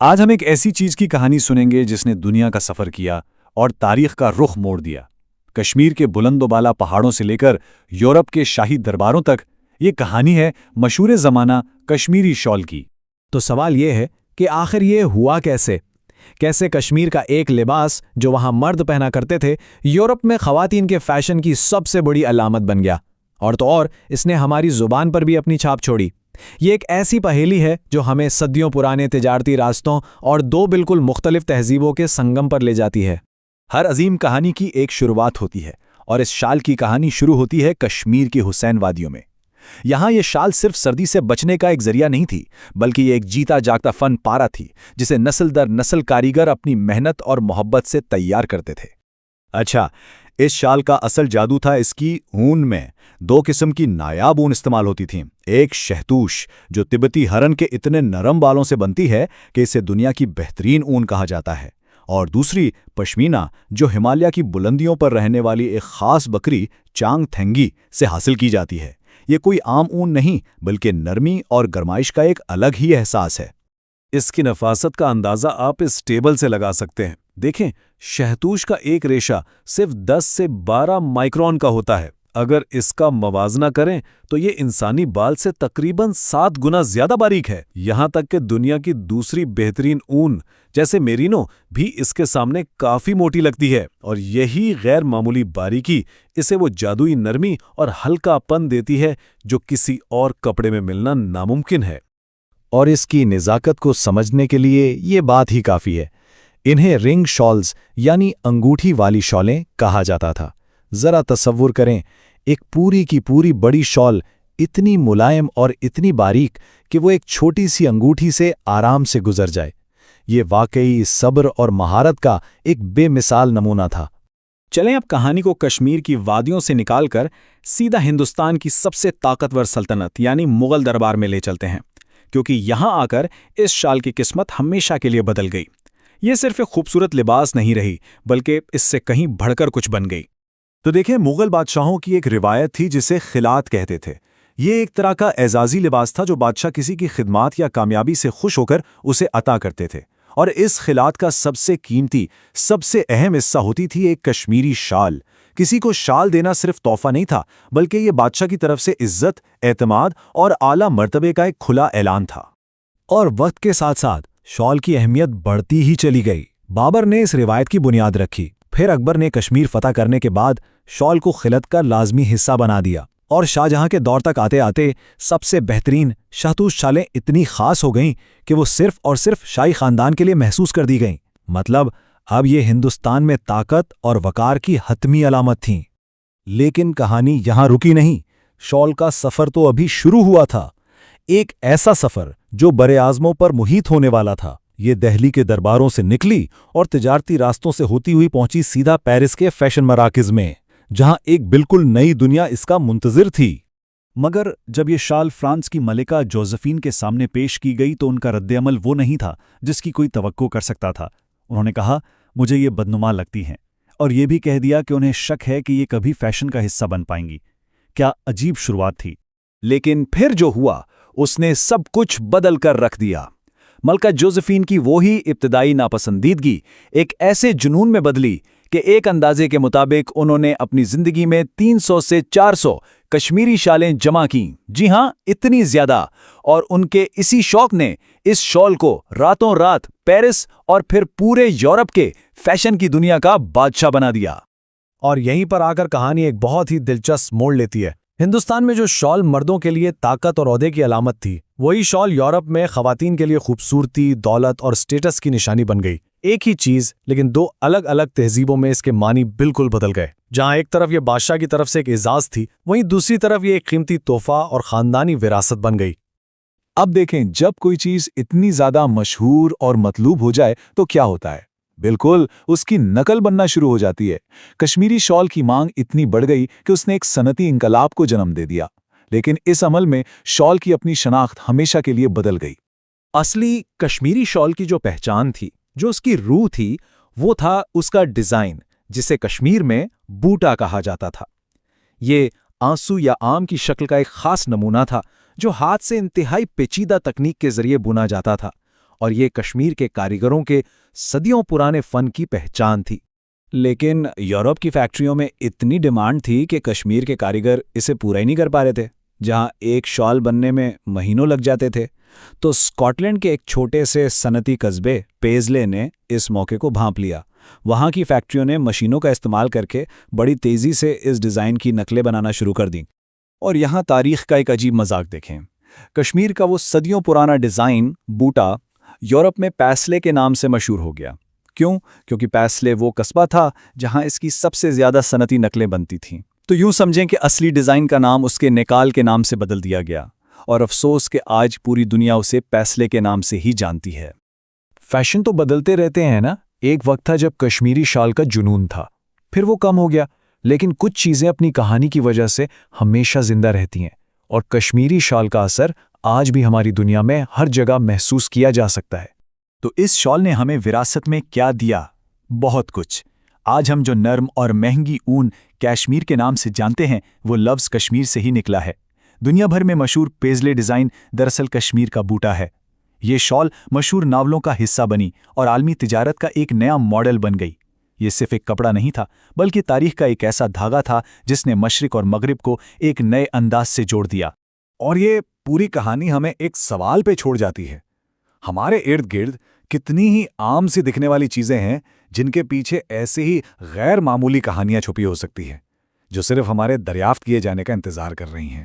آج ہم ایک ایسی چیز کی کہانی سنیں گے جس نے دنیا کا سفر کیا اور تاریخ کا رخ موڑ دیا۔ کشمیر کے بلند و بالا پہاڑوں سے لے کر یورپ کے شاہی درباروں تک یہ کہانی ہے مشہور زمانہ کشمیری شال کی۔ تو سوال یہ ہے کہ آخر یہ ہوا کیسے کشمیر کا ایک لباس جو وہاں مرد پہنا کرتے تھے یورپ میں خواتین کے فیشن کی سب سے بڑی علامت بن گیا، اور تو اور اس نے ہماری زبان پر بھی اپنی چھاپ چھوڑی۔ یہ ایک ایسی پہیلی ہے جو ہمیں صدیوں پرانے تجارتی راستوں اور دو بالکل مختلف تہذیبوں کے سنگم پر لے جاتی ہے۔ ہر عظیم کہانی کی ایک شروعات ہوتی ہے، اور اس شال کی کہانی شروع ہوتی ہے کشمیر کی حسین وادیوں میں۔ یہاں یہ شال صرف سردی سے بچنے کا ایک ذریعہ نہیں تھی، بلکہ یہ ایک جیتا جاگتا فن پارا تھی جسے نسل در نسل کاریگر اپنی محنت اور محبت سے تیار کرتے تھے۔ اچھا، اس شال کا اصل جادو تھا اس کی اون میں۔ دو قسم کی نایاب اون استعمال ہوتی تھیں، ایک شہتوش جو تبتی ہرن کے اتنے نرم بالوں سے بنتی ہے کہ اسے دنیا کی بہترین اون کہا جاتا ہے، اور دوسری پشمینہ جو ہمالیہ کی بلندیوں پر رہنے والی ایک خاص بکری چانگ تھنگی سے حاصل کی جاتی ہے۔ یہ کوئی عام اون نہیں بلکہ نرمی اور گرمائش کا ایک الگ ہی احساس ہے۔ اس کی نفاست کا اندازہ آپ اس ٹیبل سے لگا سکتے ہیں۔ دیکھیں، شہتوش کا ایک ریشہ صرف 10 سے 12 مائکرون کا ہوتا ہے۔ اگر اس کا موازنہ کریں تو یہ انسانی بال سے تقریباً 7 گنا زیادہ باریک ہے۔ یہاں تک کہ دنیا کی دوسری بہترین اون جیسے میرینو بھی اس کے سامنے کافی موٹی لگتی ہے، اور یہی غیر معمولی باریکی اسے وہ جادوئی نرمی اور ہلکا پن دیتی ہے جو کسی اور کپڑے میں ملنا ناممکن ہے۔ اور اس کی نزاکت کو سمجھنے کے لیے یہ بات ہی کافی ہے۔ انہیں رنگ شالز یعنی انگوٹھی والی شالیں کہا جاتا تھا۔ ذرا تصور کریں، ایک پوری کی پوری بڑی شال اتنی ملائم اور اتنی باریک کہ وہ ایک چھوٹی سی انگوٹھی سے آرام سے گزر جائے۔ یہ واقعی صبر اور مہارت کا ایک بے مثال نمونہ تھا۔ چلیں اب کہانی کو کشمیر کی وادیوں سے نکال کر سیدھا ہندوستان کی سب سے طاقتور سلطنت یعنی مغل دربار میں لے چلتے ہیں، کیونکہ یہاں آ کر اس شال کی قسمت ہمیشہ کے لیے بدل گئی۔ یہ صرف ایک خوبصورت لباس نہیں رہی، بلکہ اس سے کہیں بڑھ کر کچھ بن گئی۔ تو دیکھیں، مغل بادشاہوں کی ایک روایت تھی جسے خلعت کہتے تھے۔ یہ ایک طرح کا اعزازی لباس تھا جو بادشاہ کسی کی خدمات یا کامیابی سے خوش ہو کر اسے عطا کرتے تھے، اور اس خلعت کا سب سے قیمتی، سب سے اہم حصہ ہوتی تھی ایک کشمیری شال۔ کسی کو شال دینا صرف تحفہ نہیں تھا، بلکہ یہ بادشاہ کی طرف سے عزت، اعتماد اور اعلیٰ مرتبے کا ایک کھلا اعلان تھا۔ اور وقت کے ساتھ ساتھ شال کی اہمیت بڑھتی ہی چلی گئی۔ بابر نے اس روایت کی بنیاد رکھی، پھر اکبر نے کشمیر فتح کرنے کے بعد شال کو خلعت کا لازمی حصہ بنا دیا، اور شاہجہاں کے دور تک آتے آتے سب سے بہترین شہتوش شالیں اتنی خاص ہو گئیں کہ وہ صرف اور صرف شاہی خاندان کے لیے محسوس کر دی گئیں۔ مطلب اب یہ ہندوستان میں طاقت اور وقار کی حتمی علامت تھیں۔ لیکن کہانی یہاں رکی نہیں، شال کا سفر تو ابھی شروع ہوا تھا، ایک ایسا سفر جو براعظموں پر محیط ہونے والا تھا۔ یہ دہلی کے درباروں سے نکلی اور تجارتی راستوں سے ہوتی ہوئی پہنچی سیدھا پیرس کے فیشن مراکز میں، جہاں ایک بالکل نئی دنیا اس کا منتظر تھی۔ مگر جب یہ شال فرانس کی ملکہ جوزفین کے سامنے پیش کی گئی تو ان کا رد عمل وہ نہیں تھا جس کی کوئی توقع کر سکتا تھا۔ انہوں نے کہا، مجھے یہ بدنما لگتی ہیں، اور یہ بھی کہہ دیا کہ انہیں شک ہے کہ یہ کبھی فیشن کا حصہ بن پائیں گی۔ کیا عجیب شروعات تھی! لیکن پھر جو ہوا اس نے سب کچھ بدل کر رکھ دیا۔ ملکہ جوزفین کی وہی ابتدائی ناپسندیدگی ایک ایسے جنون میں بدلی کہ ایک اندازے کے مطابق انہوں نے اپنی زندگی میں 300 سے 400 کشمیری شالیں جمع کیں۔ جی ہاں، اتنی زیادہ، اور ان کے اسی شوق نے اس شال کو راتوں رات پیرس اور پھر پورے یورپ کے فیشن کی دنیا کا بادشاہ بنا دیا۔ اور یہیں پر آ کر کہانی ایک بہت ہی دلچسپ موڑ لیتی ہے۔ ہندوستان میں جو شال مردوں کے لیے طاقت اور عہدے کی علامت تھی، وہی شال یورپ میں خواتین کے لیے خوبصورتی، دولت اور سٹیٹس کی نشانی بن گئی۔ ایک ہی چیز، لیکن دو الگ الگ تہذیبوں میں اس کے معنی بالکل بدل گئے۔ جہاں ایک طرف یہ بادشاہ کی طرف سے ایک اعزاز تھی، وہیں دوسری طرف یہ ایک قیمتی تحفہ اور خاندانی وراثت بن گئی۔ اب دیکھیں، جب کوئی چیز اتنی زیادہ مشہور اور مطلوب ہو جائے تو کیا ہوتا ہے؟ بالکل اس کی نقل بننا شروع ہو جاتی ہے۔ کشمیری شال کی مانگ اتنی بڑھ گئی کہ اس نے ایک صنعتی انقلاب کو جنم دے دیا، لیکن اس عمل میں شال کی اپنی شناخت ہمیشہ کے لیے بدل گئی۔ اصلی کشمیری شال کی جو پہچان تھی، جو اس کی روح تھی، وہ تھا اس کا ڈیزائن، جسے کشمیر میں بوٹا کہا جاتا تھا۔ یہ آنسو یا آم کی شکل کا ایک خاص نمونہ تھا جو ہاتھ سے انتہائی پیچیدہ تکنیک کے ذریعے بنا جاتا تھا، اور یہ کشمیر کے کاریگروں کے صدیوں پرانے فن کی پہچان تھی۔ لیکن یورپ کی فیکٹریوں میں اتنی ڈیمانڈ تھی کہ کشمیر کے کاریگر اسے پورا ہی نہیں کر پا رہے تھے۔ جہاں ایک شال بننے میں مہینوں لگ جاتے تھے، تو اسکاٹ لینڈ کے ایک چھوٹے سے صنعتی قصبے پیزلے نے اس موقع کو بھانپ لیا۔ وہاں کی فیکٹریوں نے مشینوں کا استعمال کر کے بڑی تیزی سے اس ڈیزائن کی نقلیں بنانا شروع کر دیں۔ اور یہاں تاریخ کا ایک عجیب مذاق دیکھیں۔ کشمیر کا وہ صدیوں پرانا ڈیزائن بوٹا یورپ میں پیسلے کے نام سے مشہور ہو گیا۔ کیوں؟ کیونکہ پیسلے وہ قصبہ تھا جہاں اس کی سب سے زیادہ صنعتی نقلیں بنتی تھیں۔ تو یوں سمجھیں کہ اصلی ڈیزائن کا نام اس کے نکال کے نام سے بدل دیا گیا، اور افسوس کہ آج پوری دنیا اسے پیسلے کے نام سے ہی جانتی ہے۔ فیشن تو بدلتے رہتے ہیں نا۔ ایک وقت تھا جب کشمیری شال کا جنون تھا، پھر وہ کم ہو گیا، لیکن کچھ چیزیں اپنی کہانی کی وجہ سے ہمیشہ زندہ رہتی ہیں، اور کشمیری شال کا اثر آج بھی ہماری دنیا میں ہر جگہ محسوس کیا جا سکتا ہے۔ تو اس شال نے ہمیں وراثت میں کیا دیا؟ بہت کچھ۔ آج ہم جو نرم اور مہنگی اون کشمیر کے نام سے جانتے ہیں، وہ لفظ کشمیر سے ہی نکلا ہے۔ دنیا بھر میں مشہور پیزلے ڈیزائن دراصل کشمیر کا بوٹا ہے۔ یہ شال مشہور ناولوں کا حصہ بنی اور عالمی تجارت کا ایک نیا ماڈل بن گئی۔ یہ صرف ایک کپڑا نہیں تھا، بلکہ تاریخ کا ایک ایسا دھاگا تھا جس نے مشرق اور مغرب کو ایک نئے انداز سے جوڑ دیا۔ اور یہ پوری کہانی ہمیں ایک سوال پہ چھوڑ جاتی ہے۔ ہمارے ارد گرد کتنی ہی عام سی دکھنے والی چیزیں ہیں جن کے پیچھے ایسے ہی غیر معمولی کہانیاں چھپی ہو سکتی ہیں، جو صرف ہمارے دریافت کیے جانے کا انتظار کر رہی ہیں۔